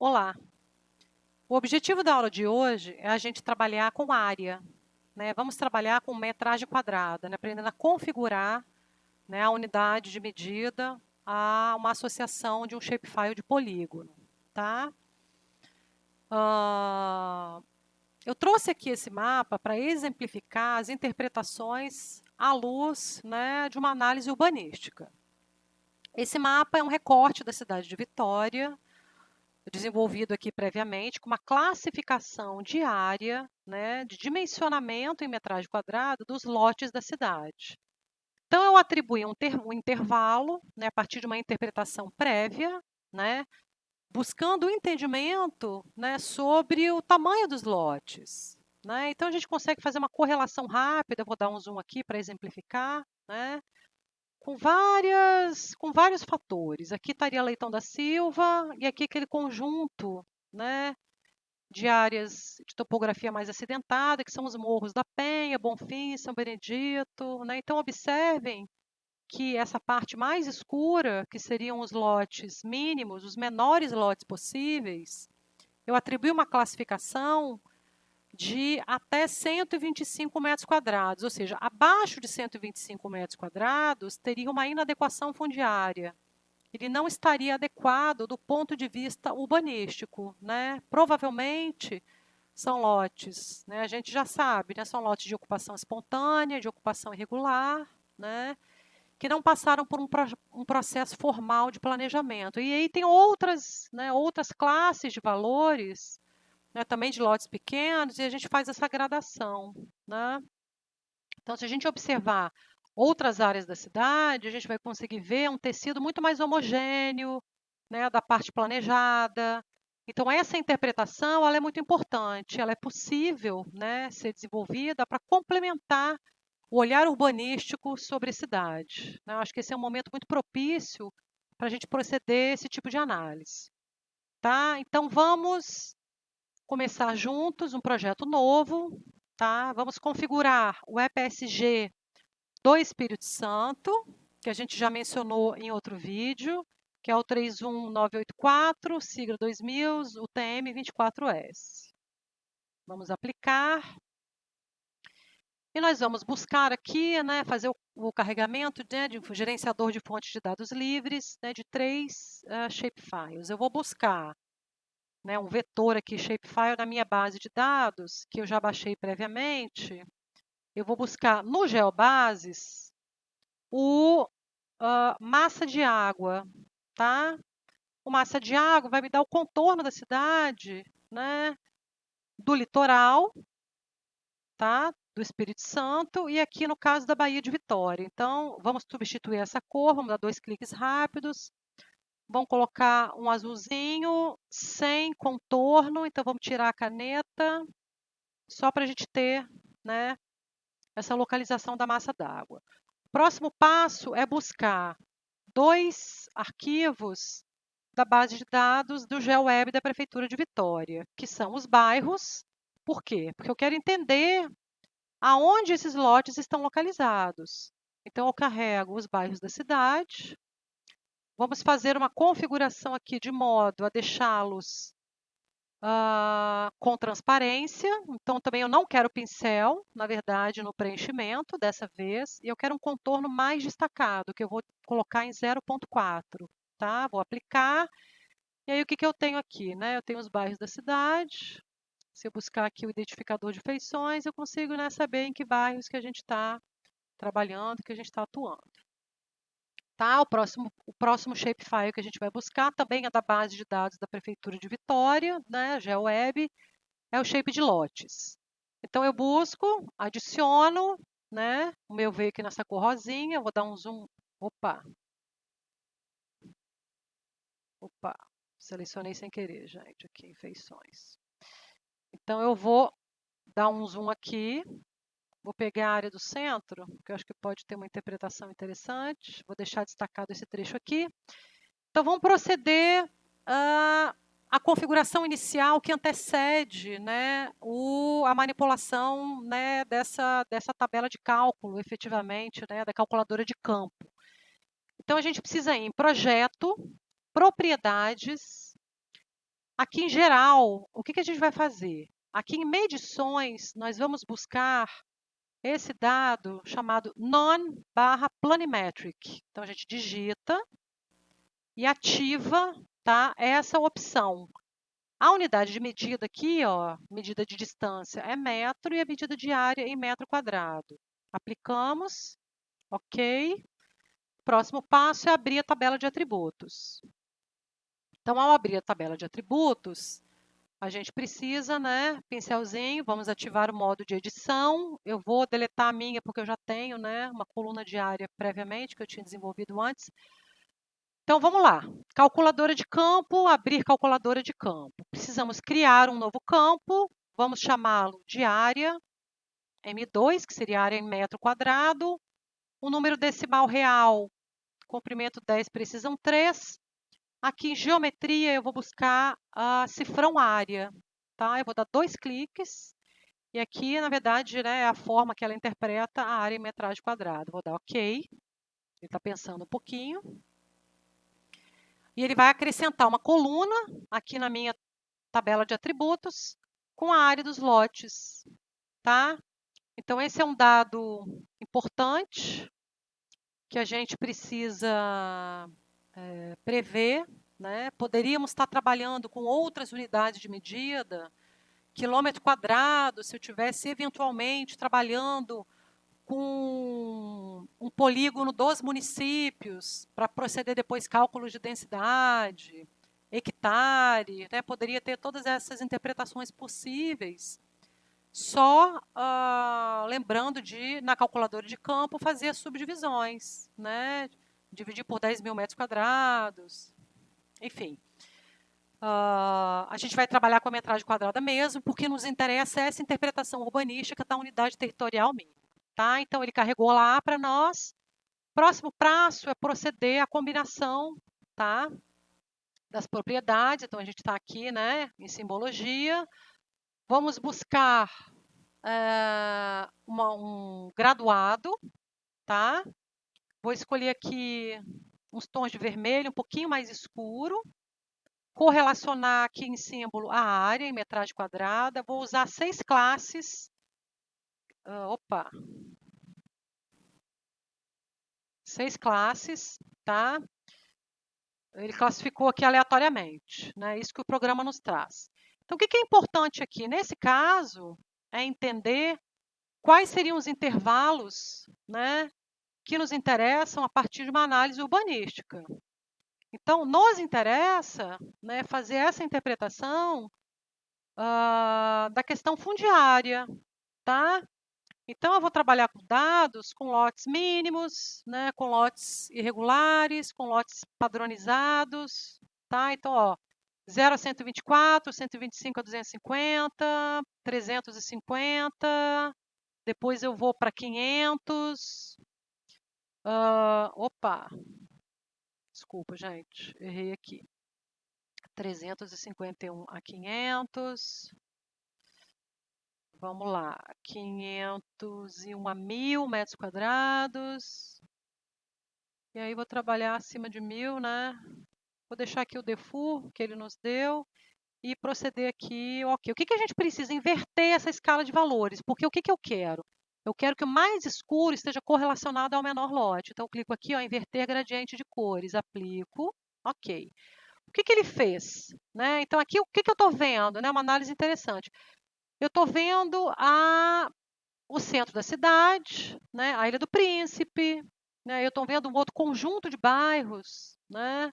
Olá! O objetivo da aula de hoje é a gente trabalhar com área, né? Vamos trabalhar com metragem quadrada, né? Aprendendo a configurar, né, a unidade de medida a uma associação de um shapefile de polígono, tá? Eu trouxe aqui esse mapa para exemplificar as interpretações à luz, né, de uma análise urbanística. Esse mapa é um recorte da cidade de Vitória, desenvolvido aqui previamente, com uma classificação de área, né, de dimensionamento em metragem quadrada dos lotes da cidade. Então, eu atribuí um intervalo, né, a partir de uma interpretação prévia, né, buscando o entendimento, né, sobre o tamanho dos lotes. Né? Então, a gente consegue fazer uma correlação rápida, vou dar um zoom aqui para exemplificar, né, com vários fatores. Aqui estaria Leitão da Silva e aqui aquele conjunto, né, de áreas de topografia mais acidentada, que são os morros da Penha, Bonfim, São Benedito. Né? Então, observem que essa parte mais escura, que seriam os lotes mínimos, os menores lotes possíveis, eu atribuí uma classificação de até 125 metros quadrados, ou seja, abaixo de 125 metros quadrados teria uma inadequação fundiária. Ele não estaria adequado do ponto de vista urbanístico, né? Provavelmente são lotes, né? A gente já sabe, né? São lotes de ocupação espontânea, de ocupação irregular, né? Que não passaram por um processo formal de planejamento. E aí tem outras, né, outras classes de valores, né, também de lotes pequenos, e a gente faz essa gradação. Né? Então, se a gente observar outras áreas da cidade, a gente vai conseguir ver um tecido muito mais homogêneo, né, da parte planejada. Então, essa interpretação ela é muito importante, ela é possível, né, ser desenvolvida para complementar o olhar urbanístico sobre a cidade. Né? Eu acho que esse é um momento muito propício para a gente proceder esse tipo de análise. Tá? Então, vamos começar juntos um projeto novo. Tá? Vamos configurar o EPSG do Espírito Santo, que a gente já mencionou em outro vídeo, que é o 31984, sigla 2000, UTM 24S. Vamos aplicar. E nós vamos buscar aqui, né, fazer o carregamento, né, de um gerenciador de fontes de dados livres, né, de 3 shapefiles. Eu vou buscar, né, um vetor aqui, shapefile, na minha base de dados, que eu já baixei previamente. Eu vou buscar no GeoBases o massa de água, tá? O massa de água vai me dar o contorno da cidade, né, do litoral, tá? Do Espírito Santo e aqui no caso da Baía de Vitória. Então, vamos substituir essa cor, vamos dar 2 cliques rápidos. Vamos colocar um azulzinho sem contorno, então vamos tirar a caneta, só para a gente ter, né, essa localização da massa d'água. O próximo passo é buscar 2 arquivos da base de dados do GeoWeb da Prefeitura de Vitória, que são os bairros. Por quê? Porque eu quero entender aonde esses lotes estão localizados. Então, eu carrego os bairros da cidade. Vamos fazer uma configuração aqui de modo a deixá-los com transparência. Então, também eu não quero pincel, na verdade, no preenchimento dessa vez. E eu quero um contorno mais destacado, que eu vou colocar em 0,4. Tá? Vou aplicar. E aí, o que eu tenho aqui? Né? Eu tenho os bairros da cidade. Se eu buscar aqui o identificador de feições, eu consigo, né, saber em que bairros que a gente está trabalhando, que a gente está atuando. Tá? O próximo shapefile que a gente vai buscar também é da base de dados da Prefeitura de Vitória, né, GeoWeb, é o shape de lotes. Então, eu busco, adiciono, né, o meu veio aqui nessa cor rosinha, vou dar um zoom, opa, selecionei sem querer, gente, aqui em feições. Então, eu vou dar um zoom aqui. Vou pegar a área do centro, que eu acho que pode ter uma interpretação interessante. Vou deixar destacado esse trecho aqui. Então, vamos proceder à configuração inicial que antecede, né, a manipulação, né, dessa tabela de cálculo, efetivamente, né, da calculadora de campo. Então, a gente precisa ir em projeto, propriedades, Aqui em geral, o que a gente vai fazer? Aqui em medições, nós vamos buscar esse dado chamado non/planimetric. Então, a gente digita e ativa, tá, essa opção. A unidade de medida aqui, ó, medida de distância é metro e a medida de área em metro quadrado. Aplicamos, ok. Próximo passo é abrir a tabela de atributos. Então, ao abrir a tabela de atributos, a gente precisa, né, pincelzinho, vamos ativar o modo de edição. Eu vou deletar a minha porque eu já tenho, né, uma coluna de área previamente que eu tinha desenvolvido antes. Então, vamos lá. Calculadora de campo, abrir calculadora de campo. Precisamos criar um novo campo, vamos chamá-lo de área, M2, que seria área em metro quadrado. O número decimal real, comprimento 10, precisam 3. Aqui em geometria, eu vou buscar a cifrão área, tá? Eu vou dar 2 cliques. E aqui, na verdade, né, é a forma que ela interpreta a área em metragem quadrada. Vou dar OK. Ele está pensando um pouquinho. E ele vai acrescentar uma coluna aqui na minha tabela de atributos com a área dos lotes, tá? Então, esse é um dado importante que a gente precisa prever, né? Poderíamos estar trabalhando com outras unidades de medida, quilômetro quadrado, se eu tivesse eventualmente trabalhando com um polígono dos municípios, para proceder depois cálculos de densidade, hectare, né? Poderia ter todas essas interpretações possíveis, só lembrando de, na calculadora de campo, fazer as subdivisões, né? Dividir por 10.000 metros quadrados, enfim. A gente vai trabalhar com a metragem quadrada mesmo, porque nos interessa essa interpretação urbanística da unidade territorial mínima. Tá? Então, ele carregou lá para nós. Próximo passo é proceder à combinação, tá, das propriedades. Então, a gente está aqui, né, em simbologia. Vamos buscar um graduado, tá? Vou escolher aqui uns tons de vermelho um pouquinho mais escuro. Correlacionar aqui em símbolo a área em metragem quadrada. Vou usar 6 classes. Opa! 6 classes, tá? Ele classificou aqui aleatoriamente, né? Isso que o programa nos traz. Então, o que é importante aqui? Nesse caso, é entender quais seriam os intervalos, né, que nos interessam a partir de uma análise urbanística. Então, nos interessa, né, fazer essa interpretação da questão fundiária, tá? Então, eu vou trabalhar com dados, com lotes mínimos, né, com lotes irregulares, com lotes padronizados, tá? Então, ó, 0 a 124, 125 a 250, 350, depois eu vou para 500. Opa, desculpa, gente, errei aqui. 351 a 500. Vamos lá, 501 a 1.000 metros quadrados. E aí vou trabalhar acima de 1.000, né? Vou deixar aqui o default que ele nos deu e proceder aqui, ok. O que a gente precisa? Inverter essa escala de valores, porque o que eu quero? Eu quero que o mais escuro esteja correlacionado ao menor lote. Então, eu clico aqui, ó, inverter gradiente de cores, aplico, ok. O que ele fez? Né? Então, aqui, o que eu estou vendo? Né? Uma análise interessante. Eu estou vendo o centro da cidade, né? A Ilha do Príncipe, né? Eu estou vendo um outro conjunto de bairros, né?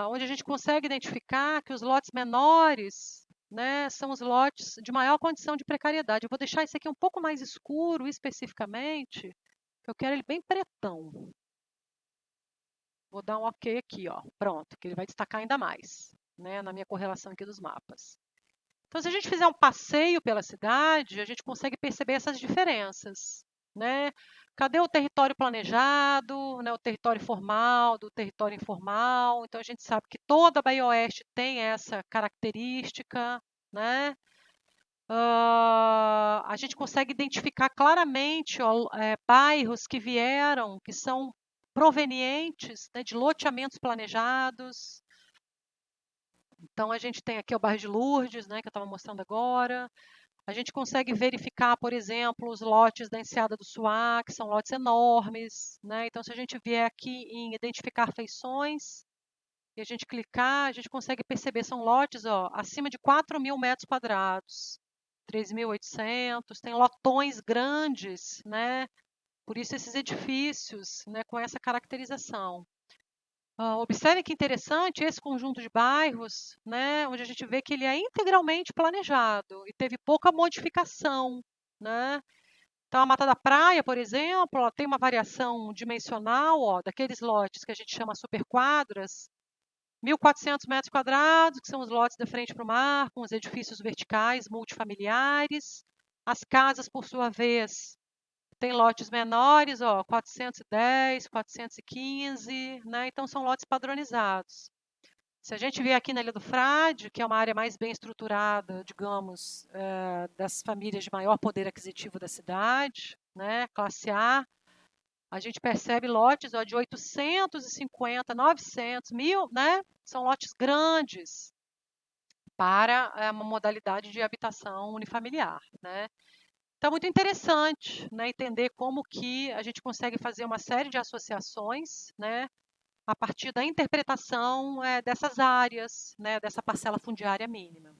Onde a gente consegue identificar que os lotes menores, né, são os lotes de maior condição de precariedade. Eu vou deixar esse aqui um pouco mais escuro, especificamente, eu quero ele bem pretão. Vou dar um OK aqui, ó, pronto, que ele vai destacar ainda mais, né, na minha correlação aqui dos mapas. Então, se a gente fizer um passeio pela cidade, a gente consegue perceber essas diferenças, né? Cadê o território planejado, né, o território formal do território informal? Então, a gente sabe que toda a Bahia Oeste tem essa característica, né? A gente consegue identificar claramente ó, bairros que vieram, que são provenientes, né, de loteamentos planejados. Então, a gente tem aqui o bairro de Lourdes, né, que eu estava mostrando agora. A gente consegue verificar, por exemplo, os lotes da Enseada do Suá, que são lotes enormes, né? Então, se a gente vier aqui em identificar feições e a gente clicar, a gente consegue perceber, são lotes, ó, acima de 4.000 metros quadrados, 3.800, tem lotões grandes, né? Por isso esses edifícios, né, com essa caracterização. Observe que interessante esse conjunto de bairros, né, onde a gente vê que ele é integralmente planejado e teve pouca modificação, né? Então, a Mata da Praia, por exemplo, ela tem uma variação dimensional, ó, daqueles lotes que a gente chama superquadras, 1.400 metros quadrados, que são os lotes da frente para o mar, com os edifícios verticais multifamiliares. As casas, por sua vez, tem lotes menores, ó, 410, 415, né? Então, são lotes padronizados. Se a gente vier aqui na Ilha do Frade, que é uma área mais bem estruturada, digamos, das famílias de maior poder aquisitivo da cidade, né, classe a gente percebe lotes, ó, de 850, 900, 1.000, né? São lotes grandes para uma modalidade de habitação unifamiliar, né? Então, é muito interessante, né, entender como que a gente consegue fazer uma série de associações, né, a partir da interpretação dessas áreas, né, dessa parcela fundiária mínima.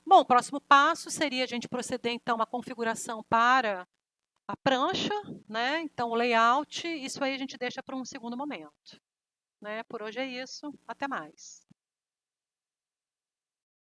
Bom, o próximo passo seria a gente proceder, então, à configuração para a prancha, né? Então, o layout, isso aí a gente deixa para um segundo momento, né? Por hoje é isso, até mais.